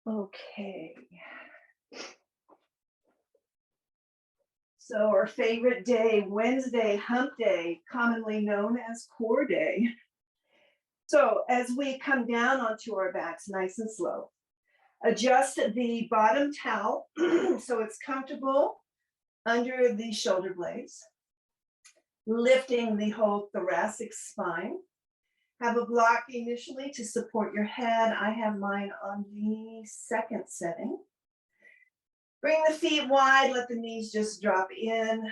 Okay. So our favorite day, Wednesday, hump day, commonly known as core day. So as we come down onto our backs nice and slow, adjust the bottom towel so it's comfortable under the shoulder blades, lifting the whole thoracic spine. Have a block initially to support your head. I have mine on the second setting. Bring the feet wide, let the knees just drop in.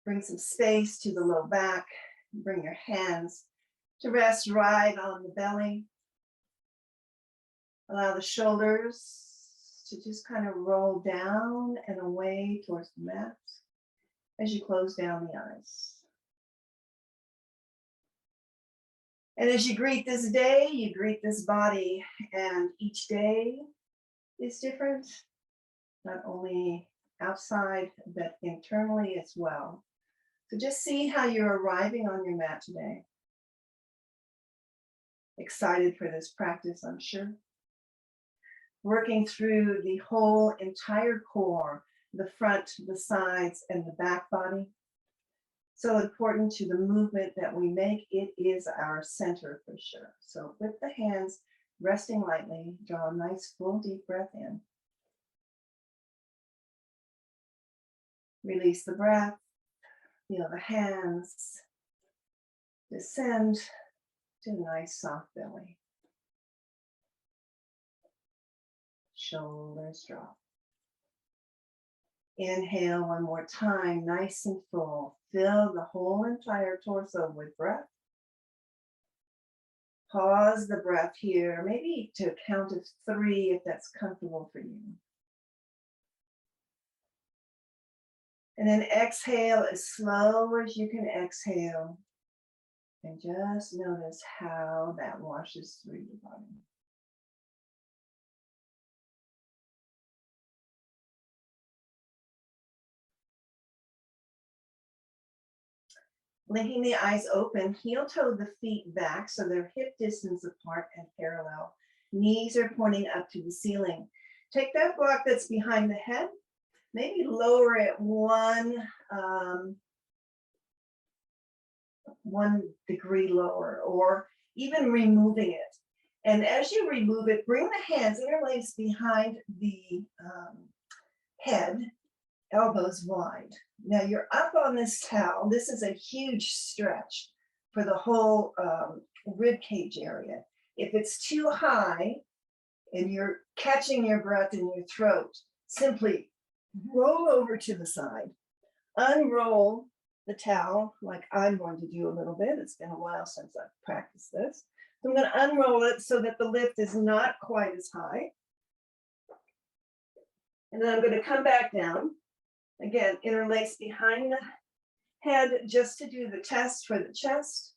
Bring some space to the low back. Bring your hands to rest right on the belly. Allow the shoulders to just kind of roll down and away towards the mat as you close down the eyes. And as you greet this day, you greet this body, and each day is different, not only outside, but internally as well. So just see how you're arriving on your mat today. Excited for this practice, I'm sure. Working through the whole entire core, the front, the sides, and the back body. So important to the movement that we make. It is our center for sure. So with the hands resting lightly, draw a nice full deep breath in. Release the breath. Feel the hands descend to a nice soft belly. Shoulders drop. Inhale one more time, nice and full. Fill the whole entire torso with breath. Pause the breath here, maybe to a count of 3 if that's comfortable for you. And then exhale as slow as you can exhale. And just notice how that washes through your body. Blinking the eyes open, heel toe the feet back so they're hip distance apart and parallel. Knees are pointing up to the ceiling. Take that block that's behind the head, maybe lower it 1 degree lower, or even removing it. And as you remove it, bring the hands interlaced behind the head, elbows wide. Now you're up on this towel. This is a huge stretch for the whole rib cage area. If it's too high and you're catching your breath in your throat, simply roll over to the side, unroll the towel like I'm going to do a little bit. It's been a while since I've practiced this. So I'm going to unroll it so that the lift is not quite as high. And then I'm going to come back down. Again, interlace behind the head just to do the test for the chest.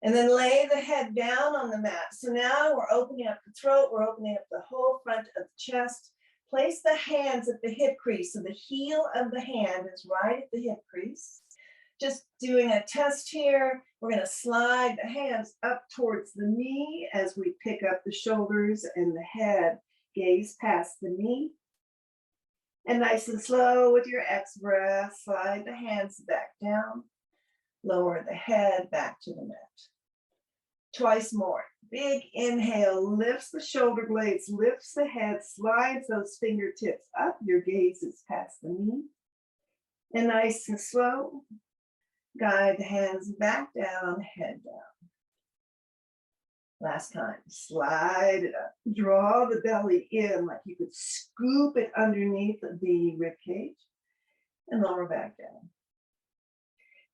And then lay the head down on the mat. So now we're opening up the throat, we're opening up the whole front of the chest. Place the hands at the hip crease. So the heel of the hand is right at the hip crease. Just doing a test here. We're going to slide the hands up towards the knee as we pick up the shoulders and the head. Gaze past the knee. And nice and slow with your exhale breath, slide the hands back down. Lower the head back to the mat. Twice more. Big inhale, lifts the shoulder blades, lifts the head, slides those fingertips up. Your gaze is past the knee. And nice and slow, guide the hands back down, head down. Last time, slide it up. Draw the belly in like you could scoop it underneath the rib cage and lower back down.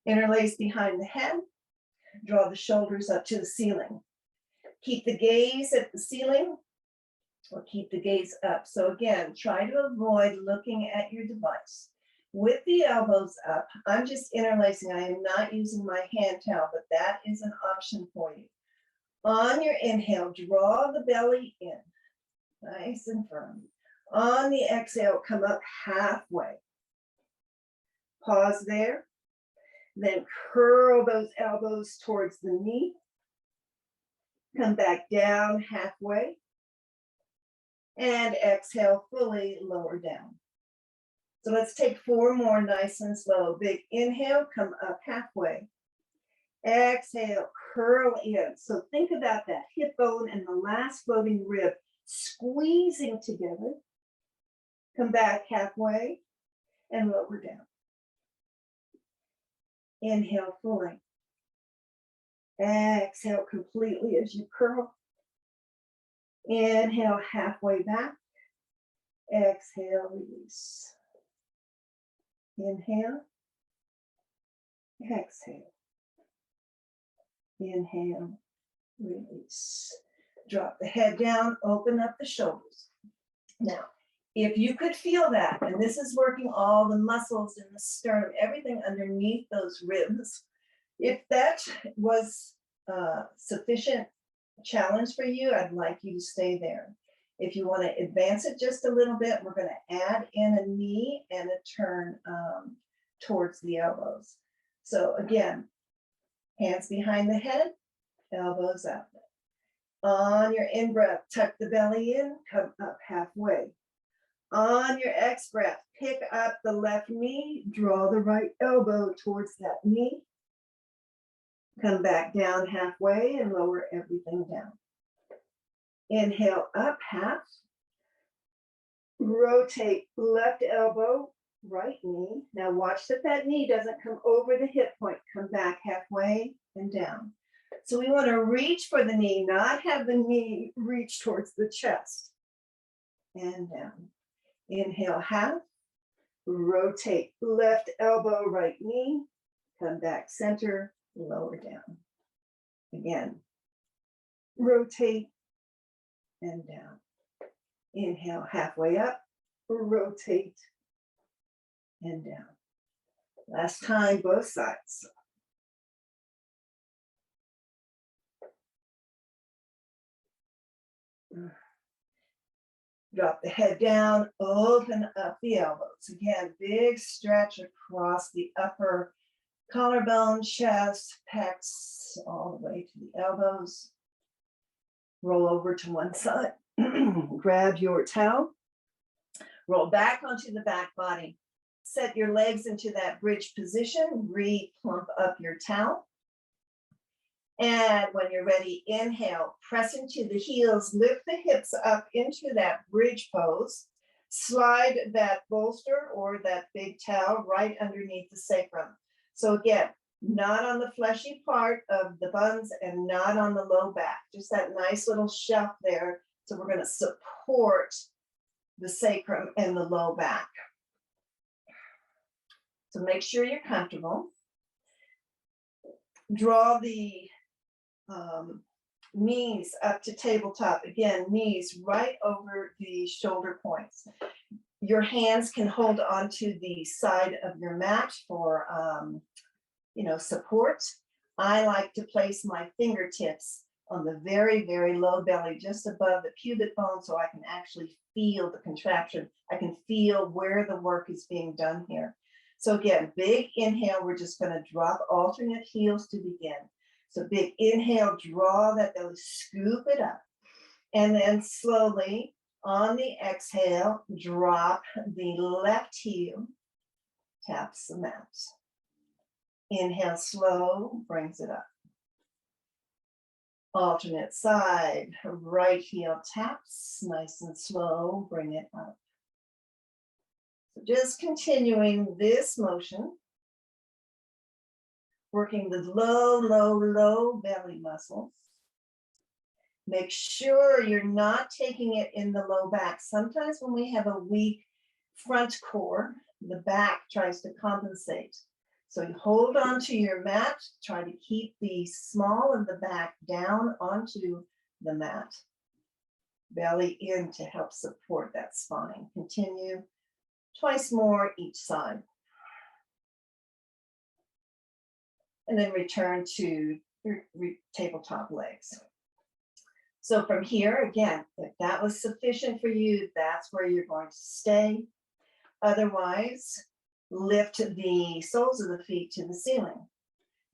Interlace behind the head. Draw the shoulders up to the ceiling. Keep the gaze at the ceiling or keep the gaze up. So again, try to avoid looking at your device. With the elbows up, I'm just interlacing. I am not using my hand towel, but that is an option for you. On your inhale, draw the belly in, nice and firm. On the exhale, come up halfway. Pause there. Then curl those elbows towards the knee. Come back down halfway. And exhale fully, lower down. So let's take 4 more nice and slow. Big inhale, come up halfway. Exhale, curl in. So think about that hip bone and the last floating rib squeezing together. Come back halfway and lower down. Inhale fully. Exhale completely as you curl. Inhale halfway back. Exhale, release. Inhale. Exhale. Inhale, release. Drop the head down, open up the shoulders. Now, if you could feel that, and this is working all the muscles in the sternum, everything underneath those ribs, if that was sufficient challenge for you, I'd like you to stay there. If you want to advance it just a little bit, we're going to add in a knee and a turn towards the elbows. So again, hands behind the head, elbows out. On your in-breath, tuck the belly in, come up halfway. On your ex-breath, pick up the left knee, draw the right elbow towards that knee. Come back down halfway and lower everything down. Inhale up, half. Rotate left elbow, right knee. Now watch that that knee doesn't come over the hip point. Come back halfway and down. So we want to reach for the knee, not have the knee reach towards the chest. And down. Inhale, half. Rotate left elbow, right knee. Come back center, lower down. Again, rotate and down. Inhale, halfway up, rotate and down. Last time, both sides. Drop the head down, open up the elbows. Again, big stretch across the upper collarbone, chest, pecs, all the way to the elbows. Roll over to one side. Grab your towel. Roll back onto the back body. Set your legs into that bridge position. Re-plump up your towel. And when you're ready, inhale, press into the heels, lift the hips up into that bridge pose. Slide that bolster or that big towel right underneath the sacrum. So again, not on the fleshy part of the buns and not on the low back, just that nice little shelf there. So we're going to support the sacrum and the low back. So make sure you're comfortable. Draw the knees up to tabletop. Again, knees right over the shoulder points. Your hands can hold onto the side of your mat for support. I like to place my fingertips on the very, very low belly, just above the pubic bone, so I can actually feel the contraction. I can feel where the work is being done here. So again, big inhale, we're just going to drop alternate heels to begin. So big inhale, draw that belly, scoop it up. And then slowly on the exhale, drop the left heel, taps the mat. Inhale slow, brings it up. Alternate side, right heel taps, nice and slow, bring it up. So just continuing this motion, working the low, low, low belly muscles. Make sure you're not taking it in the low back. Sometimes when we have a weak front core, the back tries to compensate. So you hold on to your mat, try to keep the small of the back down onto the mat. Belly in to help support that spine. Continue twice more each side. And then return to your tabletop legs. So from here, again, if that was sufficient for you, that's where you're going to stay. Otherwise, lift the soles of the feet to the ceiling.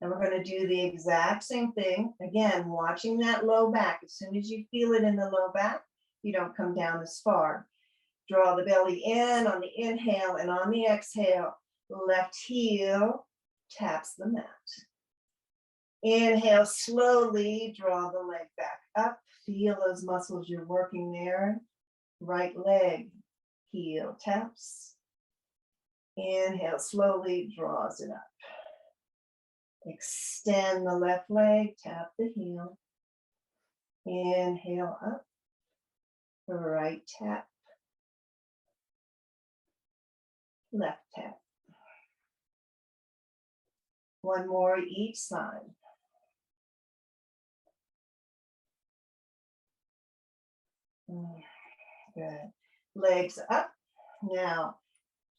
And we're going to do the exact same thing. Again, watching that low back. As soon as you feel it in the low back, you don't come down as far. Draw the belly in on the inhale, and on the exhale, left heel taps the mat. Inhale, slowly draw the leg back up. Feel those muscles you're working there. Right leg, heel taps. Inhale, slowly draws it up. Extend the left leg, tap the heel. Inhale up, right tap, left tap. One more each side. Good. Legs up. Now,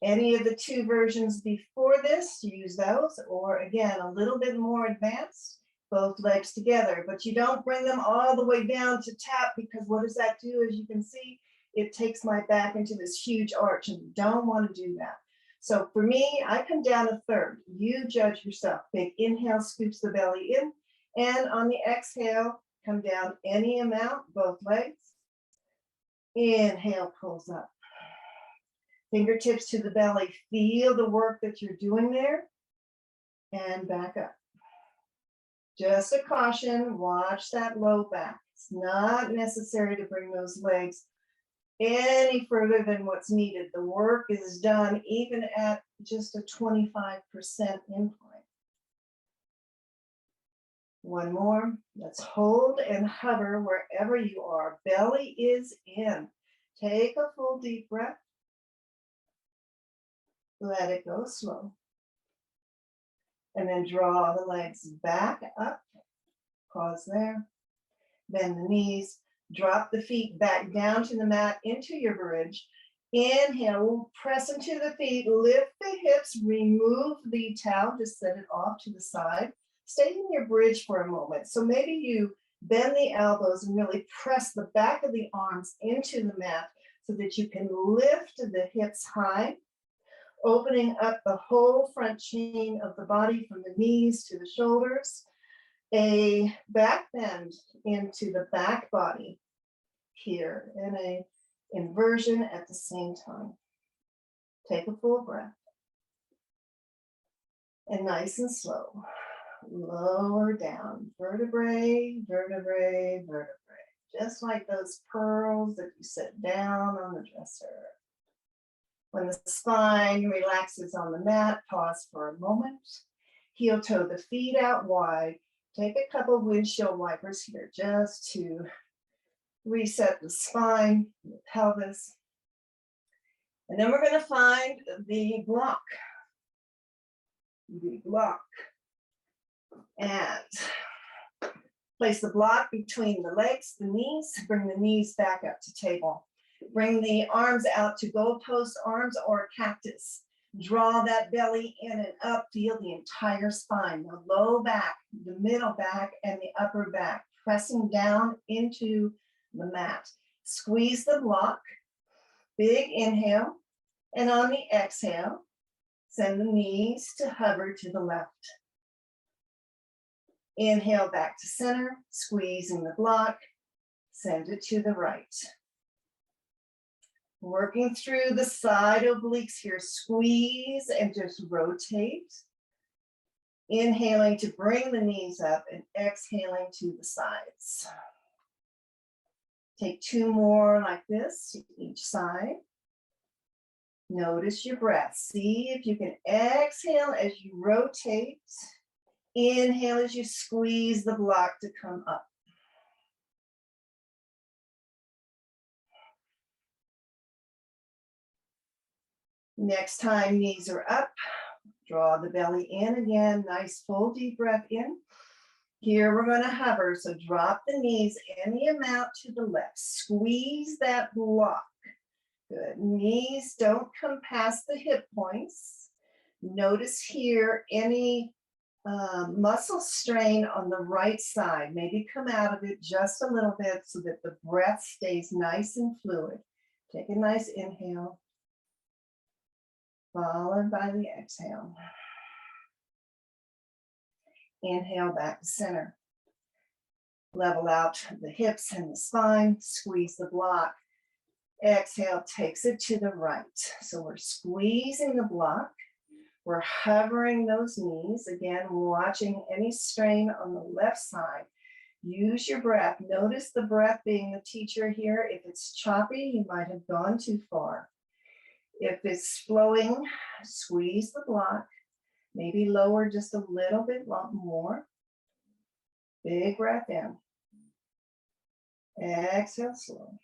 any of the two versions before this, use those, or again, a little bit more advanced, both legs together, but you don't bring them all the way down to tap, because what does that do? As you can see, it takes my back into this huge arch, and you don't want to do that. So for me, I come down a third. You judge yourself. Big inhale, scoops the belly in, and on the exhale, come down any amount, both legs. Inhale, pulls up. Fingertips to the belly. Feel the work that you're doing there. And back up. Just a caution, watch that low back. It's not necessary to bring those legs any further than what's needed. The work is done even at just a 25% incline. One more. Let's hold and hover wherever you are. Belly is in. Take a full deep breath. Let it go slow. And then draw the legs back up. Pause there. Bend the knees. Drop the feet back down to the mat into your bridge. Inhale, press into the feet, lift the hips, remove the towel, just set it off to the side. Stay in your bridge for a moment. So maybe you bend the elbows and really press the back of the arms into the mat so that you can lift the hips high, opening up the whole front chain of the body from the knees to the shoulders. A back bend into the back body here, and a inversion at the same time. Take a full breath. And nice and slow, lower down, vertebrae, vertebrae, vertebrae. Just like those pearls that you set down on the dresser. When the spine relaxes on the mat, pause for a moment. Heel toe the feet out wide. Take a couple windshield wipers here just to reset the spine, the pelvis. And then we're going to find the block. The block. And place the block between the legs, the knees. Bring the knees back up to table. Bring the arms out to goalpost arms or cactus. Draw that belly in and up. Feel the entire spine, the low back, the middle back, and the upper back, pressing down into the mat. Squeeze the block. Big inhale. And on the exhale, send the knees to hover to the left. Inhale back to center, squeezing the block. Send it to the right. Working through the side obliques here, squeeze and just rotate. Inhaling to bring the knees up and exhaling to the sides. Take two more like this, each side. Notice your breath. See if you can exhale as you rotate. Inhale as you squeeze the block to come up. Next time, knees are up. Draw the belly in again. Nice full deep breath in. Here we're going to hover. So drop the knees any amount to the left. Squeeze that block. Good. Knees don't come past the hip points. Notice here any muscle strain on the right side. Maybe come out of it just a little bit so that the breath stays nice and fluid. Take a nice inhale, followed by the exhale. Inhale back to center. Level out the hips and the spine, squeeze the block. Exhale takes it to the right. So we're squeezing the block. We're hovering those knees. Again, watching any strain on the left side. Use your breath. Notice the breath being the teacher here. If it's choppy, you might have gone too far. If it's flowing, squeeze the block. Maybe lower just a little bit more. Big breath in. Exhale slow.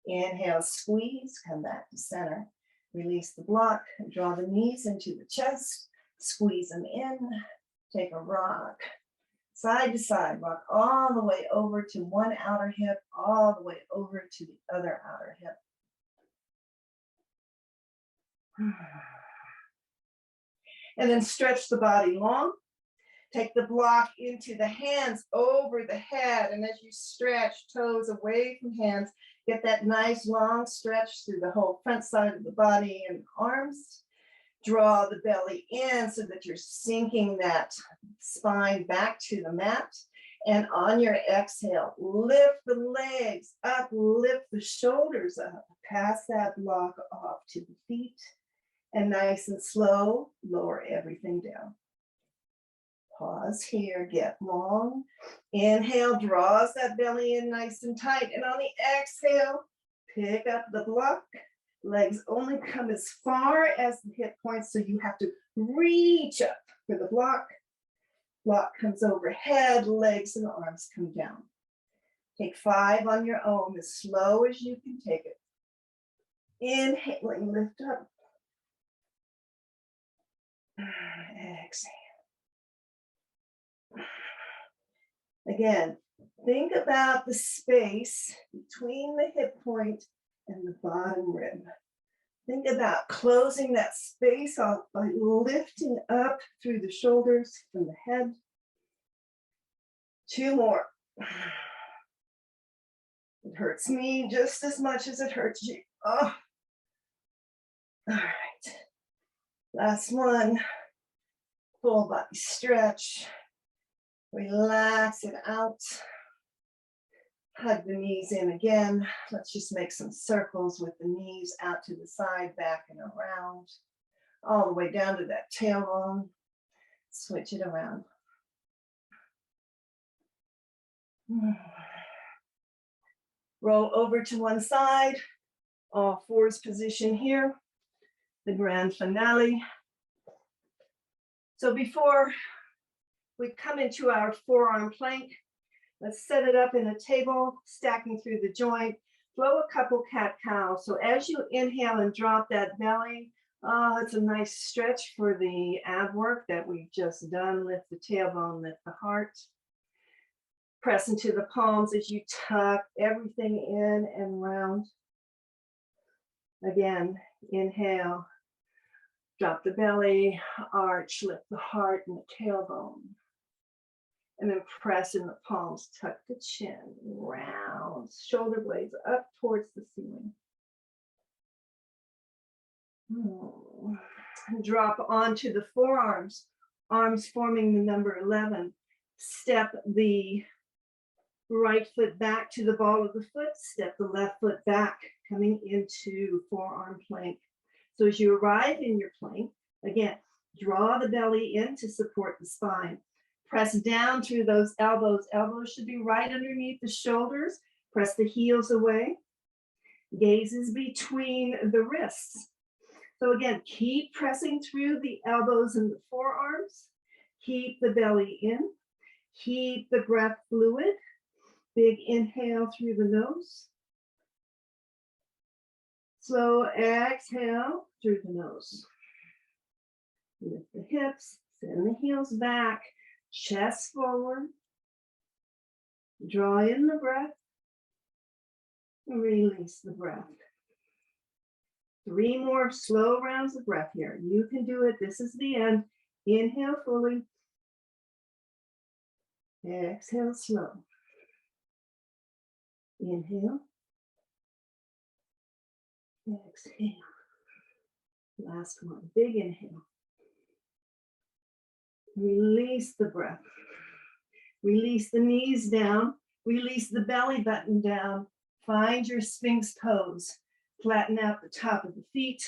Inhale, squeeze, come back to center. Release the block, draw the knees into the chest, squeeze them in, take a rock. Side to side, rock all the way over to one outer hip, all the way over to the other outer hip. And then stretch the body long. Take the block into the hands over the head. And as you stretch, toes away from hands, get that nice long stretch through the whole front side of the body and arms. Draw the belly in so that you're sinking that spine back to the mat. And on your exhale, lift the legs up, lift the shoulders up, pass that block off to the feet. And nice and slow, lower everything down. Pause here, get long. Inhale, draws that belly in nice and tight. And on the exhale, pick up the block. Legs only come as far as the hip points, so you have to reach up for the block. Block comes overhead, legs and arms come down. Take 5 on your own, as slow as you can take it. Inhaling, lift up. Exhale. Again, think about the space between the hip point and the bottom rib. Think about closing that space off by lifting up through the shoulders from the head. 2 more. It hurts me just as much as it hurts you. Oh. All right. Last one. Full body stretch. Relax it out. Hug the knees in again. Let's just make some circles with the knees out to the side, back and around. All the way down to that tailbone. Switch it around. Roll over to one side. All fours position here. The grand finale. So before we come into our forearm plank, let's set it up in a table, stacking through the joint. Flow a couple cat-cow. So as you inhale and drop that belly, it's a nice stretch for the ab work that we've just done. Lift the tailbone, lift the heart. Press into the palms as you tuck everything in and round. Again, inhale. Drop the belly, arch, lift the heart and the tailbone. And then press in the palms, tuck the chin, round, shoulder blades up towards the ceiling. Drop onto the forearms, arms forming the number 11. Step the right foot back to the ball of the foot, step the left foot back, coming into forearm plank. So as you arrive in your plank, again, draw the belly in to support the spine. Press down through those elbows. Elbows should be right underneath the shoulders. Press the heels away. Gazes between the wrists. So again, keep pressing through the elbows and the forearms. Keep the belly in. Keep the breath fluid. Big inhale through the nose. Slow exhale through the nose. Lift the hips, send the heels back, chest forward. Draw in the breath. Release the breath. 3 more slow rounds of breath here. You can do it. This is the end. Inhale fully. Exhale slow. Inhale. Exhale. Last one. Big inhale. Release the breath. Release the knees down. Release the belly button down. Find your Sphinx pose. Flatten out the top of the feet.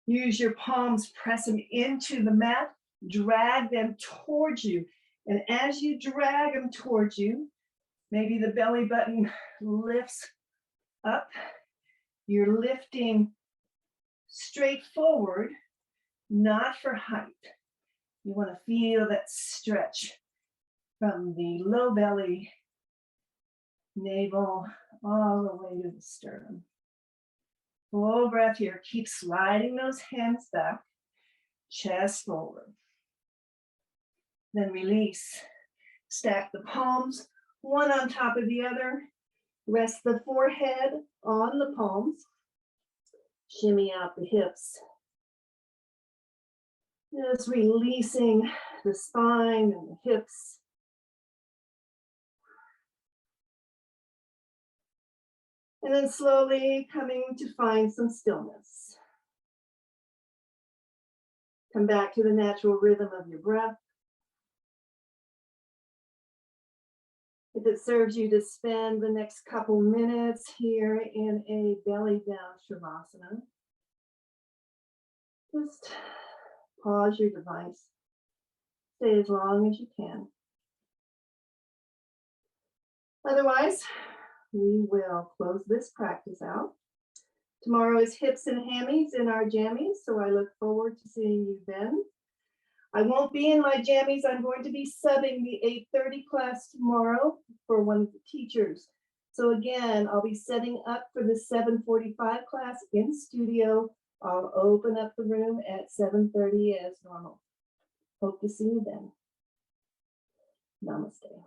Use your palms, press them into the mat. Drag them towards you. And as you drag them towards you, maybe the belly button lifts up. You're lifting straight forward, not for height. You want to feel that stretch from the low belly, navel, all the way to the sternum. Full breath here. Keep sliding those hands back, chest forward. Then release. Stack the palms, one on top of the other. Rest the forehead on the palms. Shimmy out the hips. Just releasing the spine and the hips. And then slowly coming to find some stillness. Come back to the natural rhythm of your breath. If it serves you to spend the next couple minutes here in a belly down Shavasana, just pause your device. Stay as long as you can. Otherwise, we will close this practice out. Tomorrow is hips and hammies in our jammies, so I look forward to seeing you then. I won't be in my jammies. I'm going to be subbing the 8:30 class tomorrow for one of the teachers. So again, I'll be setting up for the 7:45 class in studio. I'll open up the room at 7:30 as normal. Hope to see you then. Namaste.